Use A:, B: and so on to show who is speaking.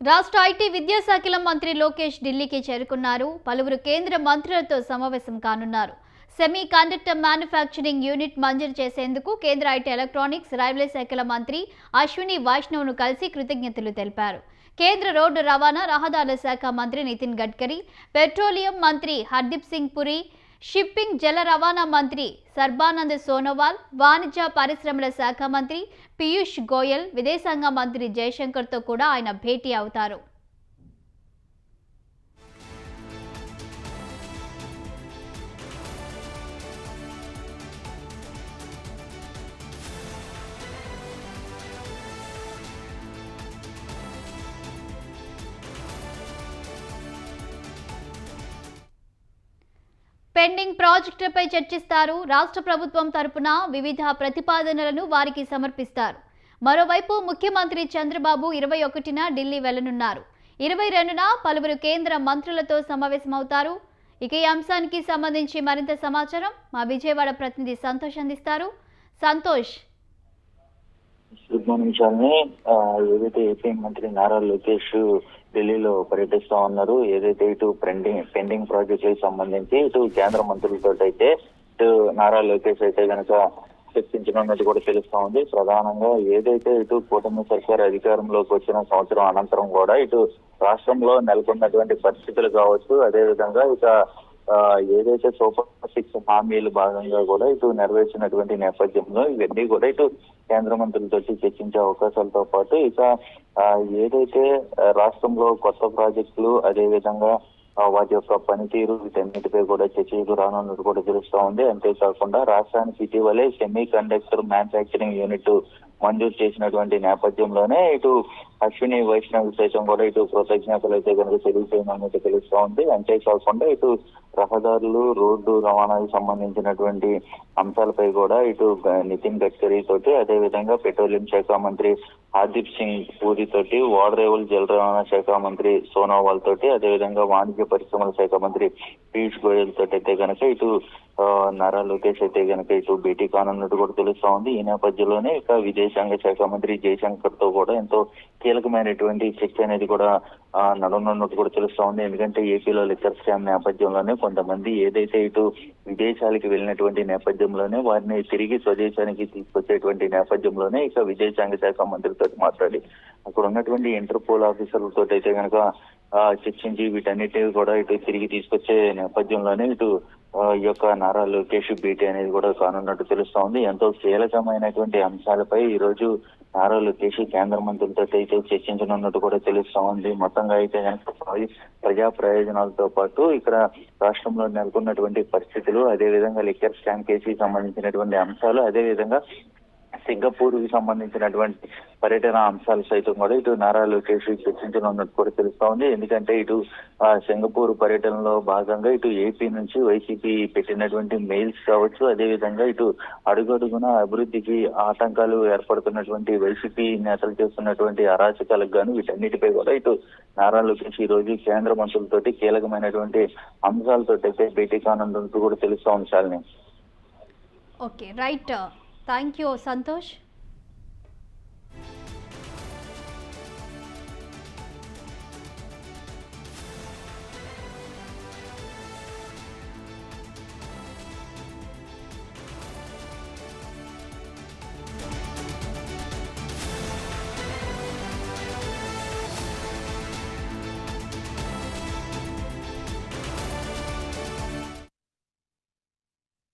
A: రాష్ట్ర ఐటీ విద్యాశాఖల మంత్రి లోకేష్ ఢిల్లీకి చేరుకున్నారు. పలువురు కేంద్ర మంత్రులతో సమావేశం కానున్నారు. సెమీ కండక్టర్ మ్యానుఫ్యాక్చరింగ్ యూనిట్ మంజూరు చేసేందుకు కేంద్ర ఐటీ ఎలక్ట్రానిక్స్ రైల్వే శాఖల మంత్రి అశ్విని వైష్ణవ్ను కలిసి కృతజ్ఞతలు తెలిపారు. కేంద్ర రోడ్డు రవాణా రహదారుల శాఖ మంత్రి నితిన్ గడ్కరీ, పెట్రోలియం మంత్రి హర్దీప్ సింగ్ పురి, షిప్పింగ్ జల రవాణా మంత్రి సర్బానంద్ సోనోవాల్, వాణిజ్య పరిశ్రమల శాఖ మంత్రి పీయూష్ గోయల్, విదేశాంగ మంత్రి జయశంకర్తో కూడా ఆయన భేటీ అవుతారు. పెండింగ్ ప్రాజెక్టులపై చర్చిస్తారు. రాష్ట్ర ప్రభుత్వం తరపున వివిధ ప్రతిపాదనలను వారికి సమర్పిస్తారు. మరోవైపు ముఖ్యమంత్రి చంద్రబాబు 21న ఢిల్లీ వెళ్లనున్నారు. 22న పలువురు కేంద్ర మంత్రులతో సమావేశమవుతారు. ఇక ఈ అంశానికి సంబంధించి మరింత సమాచారం మా విజయవాడ ప్రతినిధి సంతోష్ అందిస్తారు. సంతోష్.
B: Good morning Shalini. ఏదైతే ఏపీ మంత్రి నారా లోకేష్ ఢిల్లీలో పర్యటిస్తా ఉన్నారు, ఏదైతే ఇటు పెండింగ్ ప్రాజెక్టులకు సంబంధించి ఇటు కేంద్ర మంత్రులతో అయితే ఇటు నారా లోకేష్ అయితే కనుక చర్చించనున్నట్టు కూడా తెలుస్తా ఉంది. ప్రధానంగా ఏదైతే ఇటు కూటమి సర్కారు అధికారంలోకి వచ్చిన సంవత్సరం అనంతరం కూడా ఇటు రాష్ట్రంలో నెలకొన్నటువంటి పరిస్థితులు కావచ్చు, అదేవిధంగా ఇక ఏదైతే సూపర్ 6 హామీలు భాగంగా కూడా ఇటు నెరవేర్చినటువంటి నేపథ్యంలో ఇవన్నీ కూడా ఇటు కేంద్ర మంత్రులతో చర్చించే అవకాశాలతో పాటు ఇక ఏదైతే రాష్ట్రంలో కొత్త ప్రాజెక్టులు అదేవిధంగా వాటి యొక్క పనితీరు వీటన్నిటిపై కూడా చర్చకు రానున్నట్టు కూడా తెలుస్తా ఉంది. అంతేకాకుండా రాష్ట్రానికి ఇటీవలే సెమీ కండక్టర్ మ్యానుఫ్యాక్చరింగ్ యూనిట్ మంజూరు చేసినటువంటి నేపథ్యంలోనే ఇటు అశ్విని వైష్ణవ్ సైతం కూడా ఇటు కృతజ్ఞతలు అయితే కనుక తెలియజేయనున్నట్టు తెలుస్తా ఉంది. అంతేకాకుండా ఇటు రహదారులు రోడ్డు రవాణాకు సంబంధించినటువంటి అంశాలపై కూడా ఇటు నితిన్ గడ్కరీ తోటి, అదేవిధంగా పెట్రోలియం శాఖ మంత్రి హర్దీప్ సింగ్ పూరి తోటి, ఓడరేవుల జల రవాణా శాఖ మంత్రి సోనోవాల్ తోటి, అదేవిధంగా వాణిజ్య పరిశ్రమల శాఖ మంత్రి పీయూష్ గోయల్ తోటి అయితే కనుక ఇటు నారా లోకేష్ అయితే కనుక ఇటు భేటీ కానున్నట్టు కూడా తెలుస్తా ఉంది. ఈ నేపథ్యంలోనే ఇక విదేశాంగ శాఖ మంత్రి జయశంకర్ తో కూడా ఎంతో కీలకమైనటువంటి చర్చ అనేది కూడా నడవనున్నట్టు కూడా తెలుస్తా ఉంది. ఎందుకంటే ఏపీలో లిక్కర్ స్కామ్ నేపథ్యంలోనే కొంతమంది ఏదైతే ఇటు విదేశాలకు వెళ్ళినటువంటి నేపథ్యంలోనే వారిని తిరిగి స్వదేశానికి తీసుకొచ్చేటువంటి నేపథ్యంలోనే ఇక విదేశాంగ శాఖ మంత్రితో మాట్లాడి అక్కడ ఉన్నటువంటి ఇంటర్పోల్ ఆఫీసర్లతో అయితే కనుక చర్చించి వీటన్నిటిని కూడా ఇటు తిరిగి తీసుకొచ్చే నేపథ్యంలోనే ఇటు ఈ యొక్క నారా లోకేష్ భేటీ అనేది కూడా కానున్నట్టు తెలుస్తా ఉంది. ఎంతో కీలకమైనటువంటి అంశాలపై ఈ రోజు నారా లోకేష్ కేంద్ర మంత్రులతో అయితే చర్చించనున్నట్టు కూడా తెలుస్తా ఉంది. మొత్తంగా అయితే ప్రజా ప్రయోజనాలతో పాటు ఇక్కడ రాష్ట్రంలో నెలకొన్నటువంటి పరిస్థితులు, అదేవిధంగా లిక్కర్ స్కామ్ కేసుకి సంబంధించినటువంటి అంశాలు, అదేవిధంగా సింగపూర్ కి సంబంధించినటువంటి పర్యటన అంశాలు సైతం కూడా ఇటు నారా లోకేష్ చర్చించనున్నట్టు కూడా తెలుస్తా ఉంది. ఎందుకంటే ఇటు సింగపూర్ పర్యటనలో భాగంగా ఇటు ఏపీ నుంచి వైసీపీ పెట్టినటువంటి మెయిల్స్ కావచ్చు, అదేవిధంగా ఇటు అడుగడుగున అభివృద్ధికి ఆటంకాలు ఏర్పడుతున్నటువంటి వైసీపీ నేతలు చేస్తున్నటువంటి అరాచకాలకు గాను వీటన్నిటిపై కూడా ఇటు నారా లోకేష్ ఈ రోజు కేంద్ర మంత్రులతోటి కీలకమైనటువంటి అంశాలతో అయితే భేటీ కానున్నట్టు కూడా తెలుస్తా ఉంది. Shalini.
A: Okay, right. Thank you Santosh.